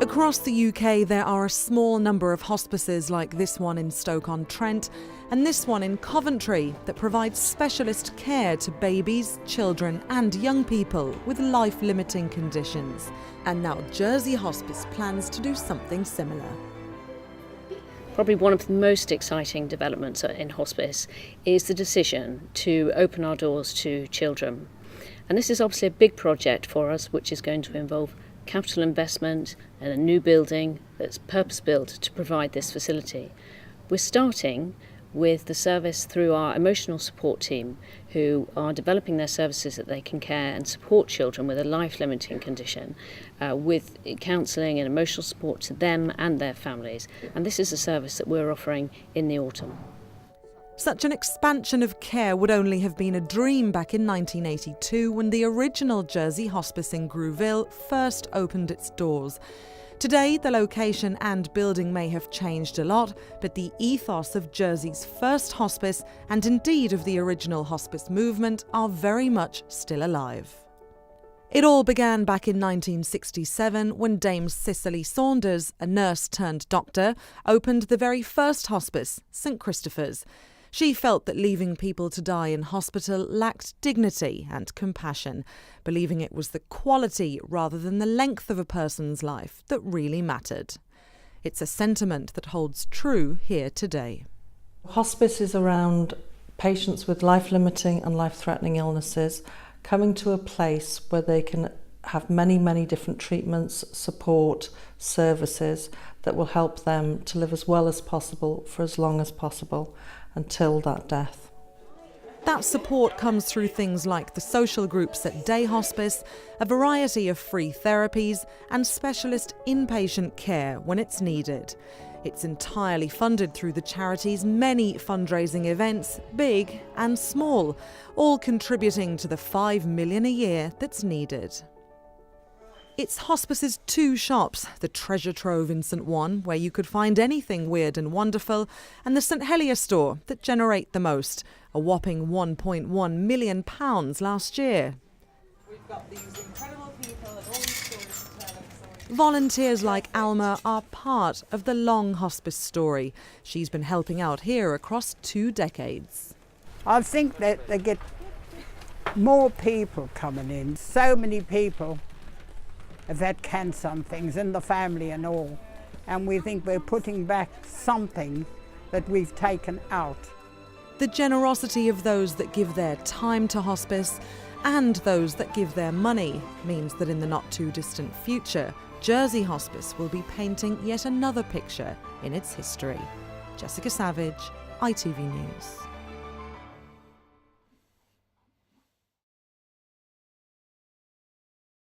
Across the UK, there are a small number of hospices like this one in Stoke-on-Trent and this one in Coventry that provide specialist care to babies, children and young people with life-limiting conditions. And now Jersey Hospice plans to do something similar. Probably one of the most exciting developments in hospice is the decision to open our doors to children. And this is obviously a big project for us, which is going to involve capital investment and a new building that's purpose-built to provide this facility. We're starting with the service through our emotional support team, who are developing their services that they can care and support children with a life-limiting condition with counselling and emotional support to them and their families. And this is a service that we're offering in the autumn. Such an expansion of care would only have been a dream back in 1982 when the original Jersey Hospice in Grouville first opened its doors. Today, the location and building may have changed a lot, but the ethos of Jersey's first hospice, and indeed of the original hospice movement, are very much still alive. It all began back in 1967 when Dame Cicely Saunders, a nurse turned doctor, opened the very first hospice, St Christopher's. She felt that leaving people to die in hospital lacked dignity and compassion, believing it was the quality rather than the length of a person's life that really mattered. It's a sentiment that holds true here today. Hospice is around patients with life-limiting and life-threatening illnesses coming to a place where they can have many different treatments, support, services that will help them to live as well as possible for as long as possible until that death. That support comes through things like the social groups at day hospice, a variety of free therapies and specialist inpatient care when it's needed. It's entirely funded through the charity's many fundraising events, big and small, all contributing to the $5 million a year that's needed. It's Hospice's two shops, the Treasure Trove in St One, where you could find anything weird and wonderful, and the St Helier store that generate the most, a whopping £1.1 million last year. We've got these incredible people and all these stories to tell. Volunteers like Alma are part of the long hospice story. She's been helping out here across 2 decades. I think that they get more people coming in, so many people have had cancer and things in the family and all, and we think we're putting back something that we've taken out. The generosity of those that give their time to hospice and those that give their money means that in the not too distant future, Jersey Hospice will be painting yet another picture in its history. Jessica Savage, ITV News.